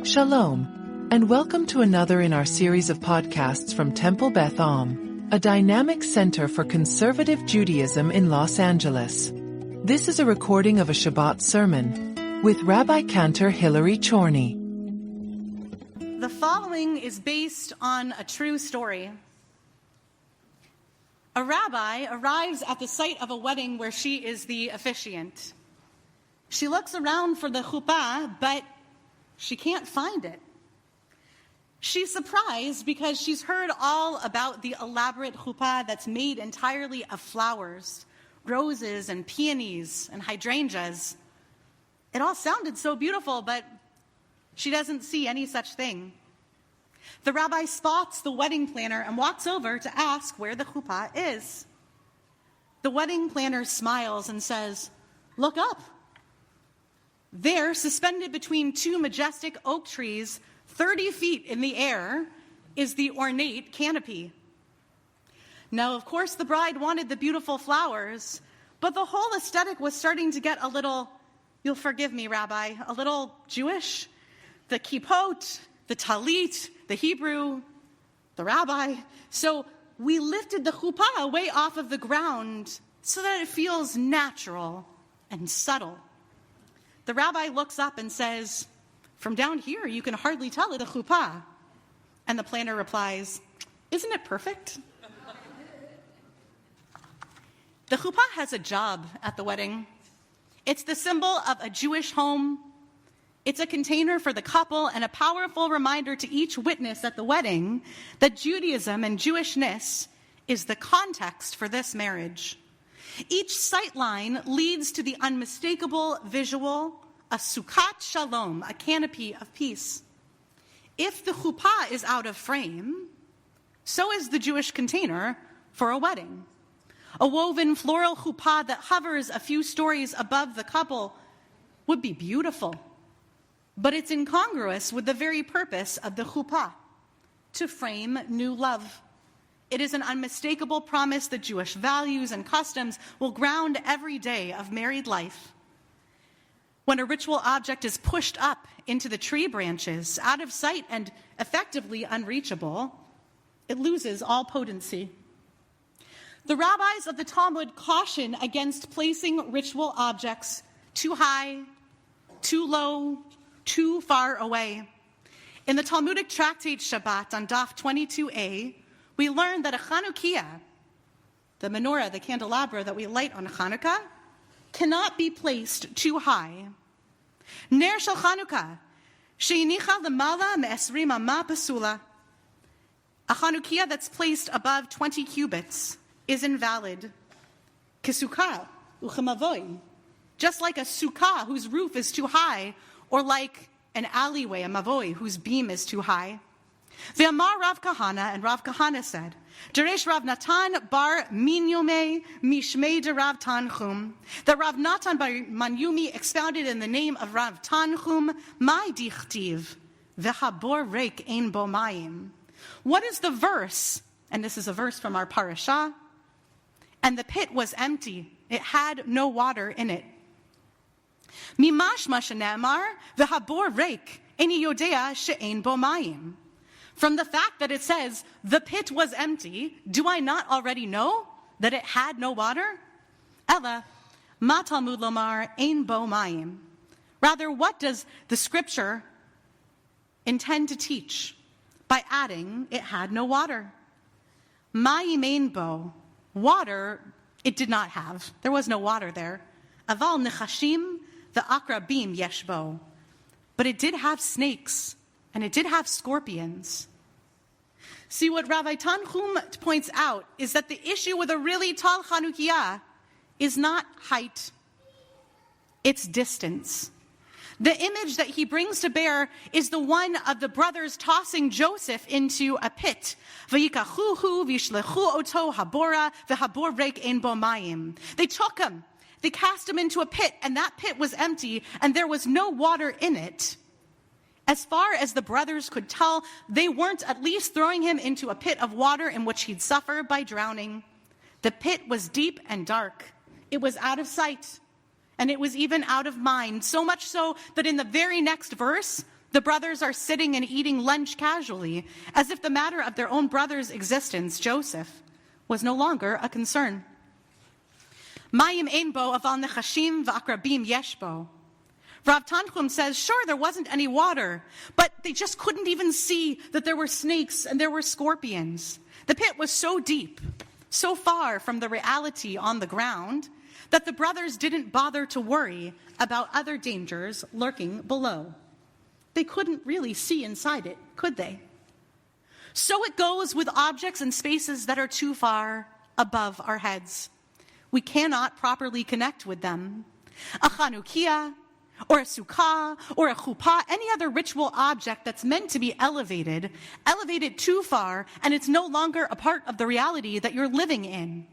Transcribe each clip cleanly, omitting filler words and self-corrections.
Shalom, and welcome to another in our series of podcasts from Temple Beth, a dynamic center for conservative Judaism in Los Angeles. This is a recording of a Shabbat sermon with Rabbi-Cantor Chorny. The following is based on a true story. A rabbi arrives at the site of a wedding where she is the officiant. She looks around for the chuppah, but she can't find it. She's surprised because she's heard all about the elaborate chuppah that's made entirely of flowers, roses and peonies and hydrangeas. It all sounded so beautiful, but she doesn't see any such thing. The rabbi spots the wedding planner and walks over to ask where the chuppah is. The wedding planner smiles and says, "Look up." There, suspended between two majestic oak trees, 30 feet in the air, is the ornate canopy. Now, of course, the bride wanted the beautiful flowers, but the whole aesthetic was starting to get a little, you'll forgive me, Rabbi, a little Jewish. The kippot, the talit, the Hebrew, the rabbi. So we lifted the chuppah way off of the ground so that it feels natural and subtle. The rabbi looks up and says, "From down here, you can hardly tell it a chuppah." And the planner replies, "Isn't it perfect?" The chuppah has a job at the wedding. It's the symbol of a Jewish home. It's a container for the couple and a powerful reminder to each witness at the wedding that Judaism and Jewishness is the context for this marriage. Each sightline leads to the unmistakable visual, a sukkot shalom, a canopy of peace. If the chuppah is out of frame, so is the Jewish container for a wedding. A woven floral chuppah that hovers a few stories above the couple would be beautiful, but it's incongruous with the very purpose of the chuppah, to frame new love. It is an unmistakable promise that Jewish values and customs will ground every day of married life. When a ritual object is pushed up into the tree branches, out of sight and effectively unreachable, it loses all potency. The rabbis of the Talmud caution against placing ritual objects too high, too low, too far away. In the Talmudic tractate Shabbat on Daf 22a, we learn that a Chanukiah, the menorah, the candelabra that we light on Hanukkah, cannot be placed too high. Ner shel Chanukah, sheinicha lemala me'esrim ama pesula. A Chanukiah that's placed above 20 cubits is invalid. Kesukah uchemavoy, just like a sukkah whose roof is too high, or like an alleyway, a mavoy, whose beam is too high. Ve'amar Rav Kahana, and Rav Kahana said, Jeresh Rav Natan bar Minyume Mishmei de Rav Tanchum, that Rav Natan bar Manyumi expounded in the name of Rav Tanchum, my dichtiv, ve'habor reik ein bo mayim. What is the verse? And this is a verse from our parashah. And the pit was empty. It had no water in it. Mimashma shene'amar ve'habor reik eni yodea she'ein bo mayim. From the fact that it says, the pit was empty, do I not already know that it had no water? Ella, ma Talmud lomar ein bo mayim. Rather, what does the scripture intend to teach by adding it had no water? Mayim ein bo. Water, it did not have. There was no water there. Aval nechashim ve'akrabim yesh bo. But it did have snakes, and it did have scorpions. See, what Rabbi Tanchum points out is that the issue with a really tall Chanukiah is not height, it's distance. The image that he brings to bear is the one of the brothers tossing Joseph into a pit. V'yikachuhu v'yishlechu oto habora v'habor reik ein bo mayim. They took him, they cast him into a pit, and that pit was empty, and there was no water in it. As far as the brothers could tell, they weren't at least throwing him into a pit of water in which he'd suffer by drowning. The pit was deep and dark. It was out of sight, and it was even out of mind, so much so that in the very next verse, The brothers are sitting and eating lunch casually, as if the matter of their own brother's existence, Joseph, was no longer a concern. Mayim ein bo aval nechashim v'akrabim yesh bo. Rav Tanchum says, sure, there wasn't any water, but they just couldn't even see that there were snakes and there were scorpions. The pit was so deep, so far from the reality on the ground, that the brothers didn't bother to worry about other dangers lurking below. They couldn't really see inside it, could they? So it goes with objects and spaces that are too far above our heads. We cannot properly connect with them. A Chanukiah, or a sukkah, or a chuppah, any other ritual object that's meant to be elevated too far, and it's no longer a part of the reality that you're living in.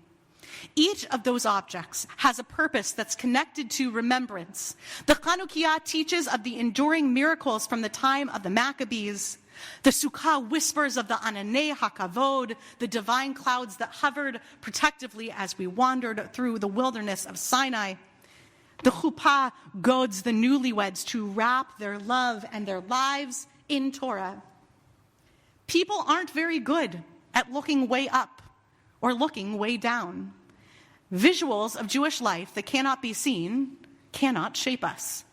Each of those objects has a purpose that's connected to remembrance. The Chanukiah teaches of the enduring miracles from the time of the Maccabees. The sukkah whispers of the Ananei HaKavod, the divine clouds that hovered protectively as we wandered through the wilderness of Sinai. The chuppah goads the newlyweds to wrap their love and their lives in Torah. People aren't very good at looking way up or looking way down. Visuals of Jewish life that cannot be seen cannot shape us.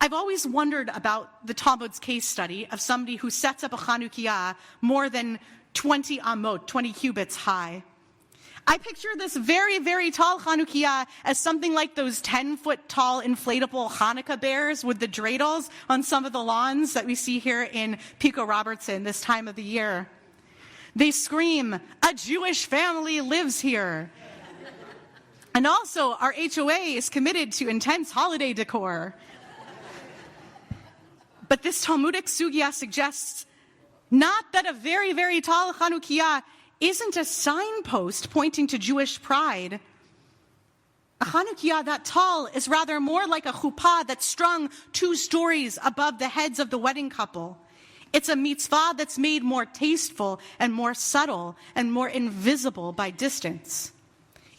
I've always wondered about the Talmud's case study of somebody who sets up a Chanukiah more than 20 amot, 20 cubits high. I picture this very, very tall Chanukiah as something like those 10-foot tall inflatable Hanukkah bears with the dreidels on some of the lawns that we see here in Pico Robertson this time of the year. They scream, "A Jewish family lives here." And also, our HOA is committed to intense holiday decor. But this Talmudic sugya suggests not that a very, very tall Chanukiah isn't a signpost pointing to Jewish pride. A Chanukiah that tall is rather more like a chuppah that's strung 2 stories above the heads of the wedding couple. It's a mitzvah that's made more tasteful and more subtle and more invisible by distance.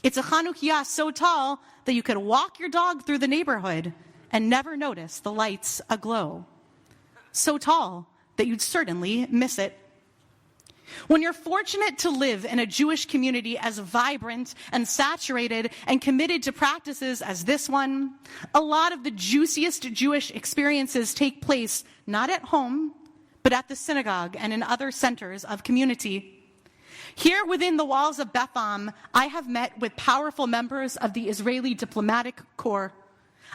It's a Chanukiah so tall that you could walk your dog through the neighborhood and never notice the lights aglow. So tall that you'd certainly miss it. When you're fortunate to live in a Jewish community as vibrant and saturated and committed to practices as this one, a lot of the juiciest Jewish experiences take place not at home, but at the synagogue and in other centers of community. Here within the walls of Beth Am, I have met with powerful members of the Israeli diplomatic corps.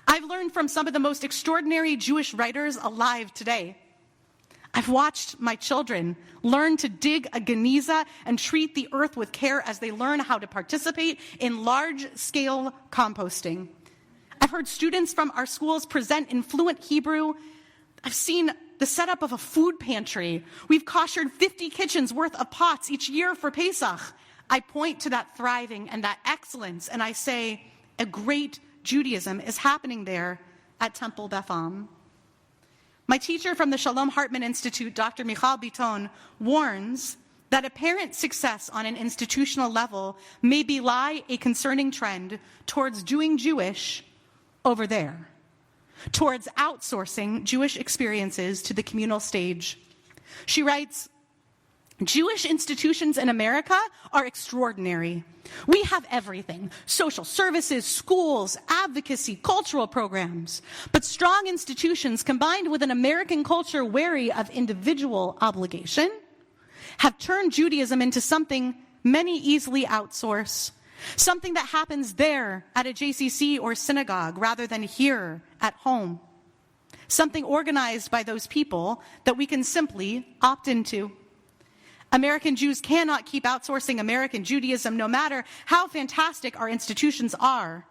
I've learned from some of the most extraordinary Jewish writers alive today. I've watched my children learn to dig a geniza and treat the earth with care as they learn how to participate in large-scale composting. I've heard students from our schools present in fluent Hebrew. I've seen the setup of a food pantry. We've koshered 50 kitchens worth of pots each year for Pesach. I point to that thriving and that excellence, and I say, a great Judaism is happening there at Temple Beth Am. My teacher from the Shalom Hartman Institute, Dr. Michal Biton, warns that apparent success on an institutional level may belie a concerning trend towards doing Jewish over there, towards outsourcing Jewish experiences to the communal stage. She writes, Jewish institutions in America are extraordinary. We have everything: social services, schools, advocacy, cultural programs. But strong institutions combined with an American culture wary of individual obligation have turned Judaism into something many easily outsource, something that happens there at a JCC or synagogue rather than here at home, something organized by those people that we can simply opt into. American Jews cannot keep outsourcing American Judaism no matter how fantastic our institutions are.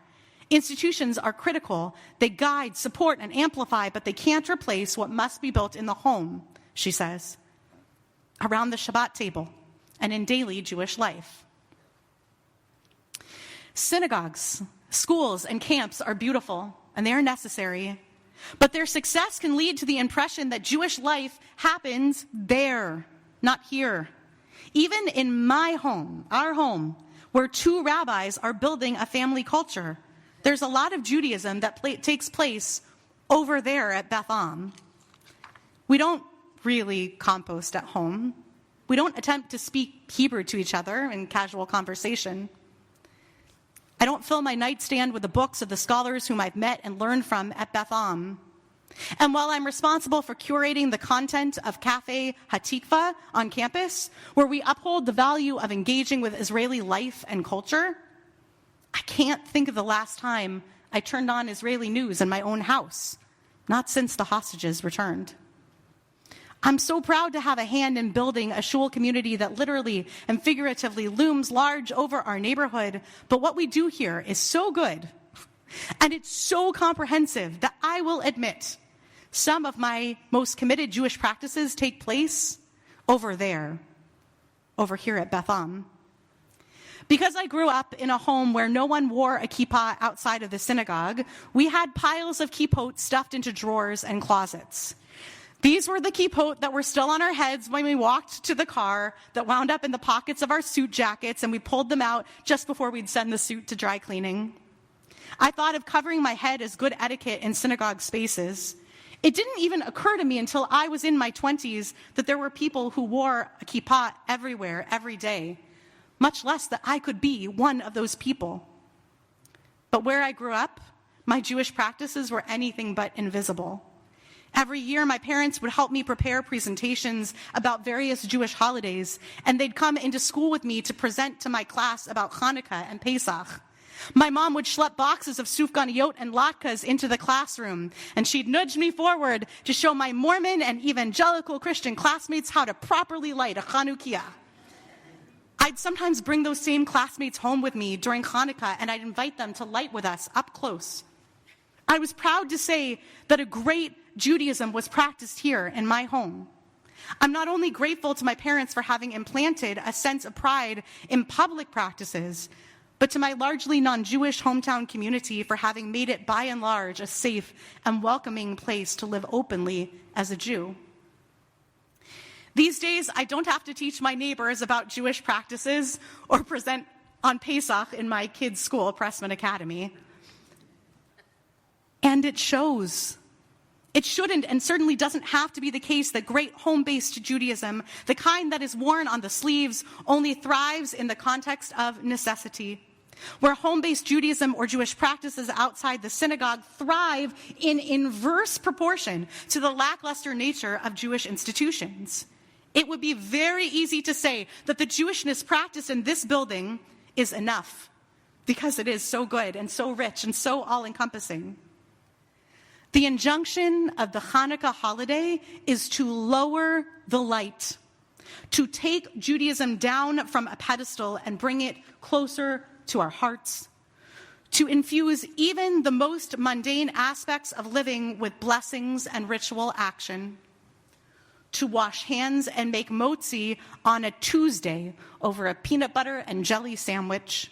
Institutions are critical. They guide, support, and amplify, but they can't replace what must be built in the home, she says, around the Shabbat table and in daily Jewish life. Synagogues, schools, and camps are beautiful, and they are necessary, but their success can lead to the impression that Jewish life happens there, not here. Even in my home, our home, where 2 rabbis are building a family culture, there's a lot of Judaism that takes place over there at Beth Am. We don't really compost at home. We don't attempt to speak Hebrew to each other in casual conversation. I don't fill my nightstand with the books of the scholars whom I've met and learned from at Beth Am. And while I'm responsible for curating the content of Cafe Hatikva on campus, where we uphold the value of engaging with Israeli life and culture, I can't think of the last time I turned on Israeli news in my own house, not since the hostages returned. I'm so proud to have a hand in building a shul community that literally and figuratively looms large over our neighborhood, but what we do here is so good, and it's so comprehensive that I will admit some of my most committed Jewish practices take place over there, over here at Beth Am. Because I grew up in a home where no one wore a kippah outside of the synagogue, we had piles of kippot stuffed into drawers and closets. These were the kippot that were still on our heads when we walked to the car, that wound up in the pockets of our suit jackets, and we pulled them out just before we'd send the suit to dry cleaning. I thought of covering my head as good etiquette in synagogue spaces. It didn't even occur to me until I was in my 20s that there were people who wore a kippah everywhere, every day, much less that I could be one of those people. But where I grew up, my Jewish practices were anything but invisible. Every year, my parents would help me prepare presentations about various Jewish holidays, and they'd come into school with me to present to my class about Hanukkah and Pesach. My mom would schlep boxes of sufganiyot and latkes into the classroom, and she'd nudge me forward to show my Mormon and evangelical Christian classmates how to properly light a Chanukiah. I'd sometimes bring those same classmates home with me during Hanukkah, and I'd invite them to light with us up close. I was proud to say that a great Judaism was practiced here in my home. I'm not only grateful to my parents for having implanted a sense of pride in public practices, but to my largely non-Jewish hometown community for having made it by and large a safe and welcoming place to live openly as a Jew. These days, I don't have to teach my neighbors about Jewish practices or present on Pesach in my kids' school, Pressman Academy. And it shows. It shouldn't and certainly doesn't have to be the case that great home-based Judaism, the kind that is worn on the sleeves, only thrives in the context of necessity. Where home-based Judaism or Jewish practices outside the synagogue thrive in inverse proportion to the lackluster nature of Jewish institutions. It would be very easy to say that the Jewishness practiced in this building is enough, because it is so good and so rich and so all-encompassing. The injunction of the Hanukkah holiday is to lower the light, to take Judaism down from a pedestal and bring it closer to our hearts, to infuse even the most mundane aspects of living with blessings and ritual action, to wash hands and make motzi on a Tuesday over a peanut butter and jelly sandwich,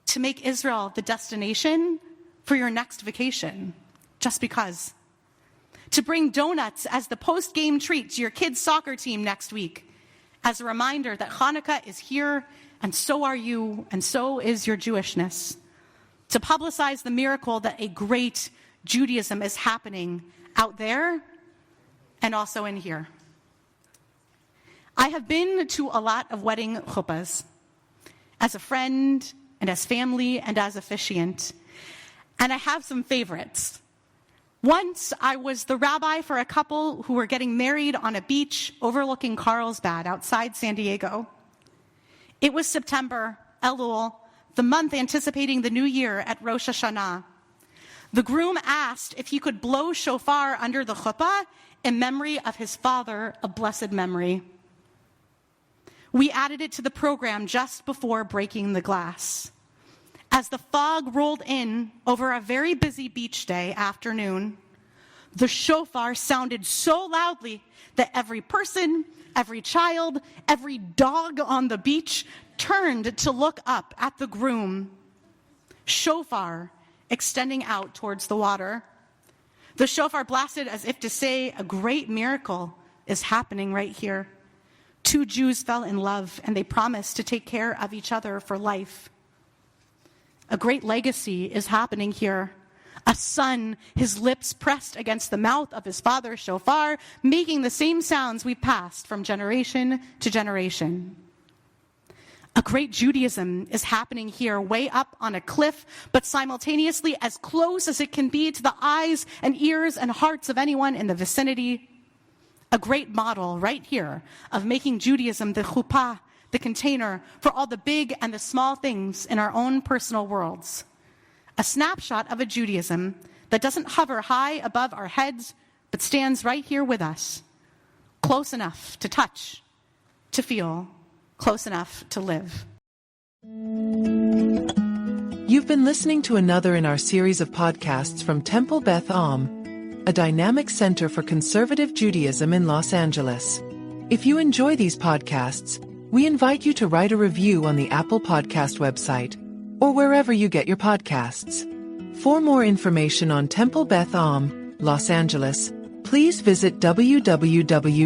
to make Israel the destination for your next vacation, just because, to bring donuts as the post-game treat to your kids' soccer team next week, as a reminder that Hanukkah is here, and so are you, and so is your Jewishness, to publicize the miracle that a great Judaism is happening out there and also in here. I have been to a lot of wedding chuppahs, as a friend, and as family, and as officiant, and I have some favorites. Once, I was the rabbi for a couple who were getting married on a beach overlooking Carlsbad outside San Diego. It was September, Elul, the month anticipating the new year at Rosh Hashanah. The groom asked if he could blow shofar under the chuppah in memory of his father, of blessed memory. We added it to the program just before breaking the glass. As the fog rolled in over a very busy beach day afternoon, the shofar sounded so loudly that every person, every child, every dog on the beach turned to look up at the groom. Shofar extending out towards the water. The shofar blasted as if to say, a great miracle is happening right here. Two Jews fell in love, and they promised to take care of each other for life. A great legacy is happening here. A son, his lips pressed against the mouth of his father's shofar, making the same sounds we passed from generation to generation. A great Judaism is happening here, way up on a cliff, but simultaneously as close as it can be to the eyes and ears and hearts of anyone in the vicinity. A great model right here of making Judaism the chuppah, the container for all the big and the small things in our own personal worlds. A snapshot of a Judaism that doesn't hover high above our heads, but stands right here with us, close enough to touch, to feel, close enough to live. You've been listening to another in our series of podcasts from Temple Beth Am, a dynamic center for conservative Judaism in Los Angeles. If you enjoy these podcasts, we invite you to write a review on the Apple Podcast website, or wherever you get your podcasts. For more information on Temple Beth Am, Los Angeles, please visit www.tbala.org.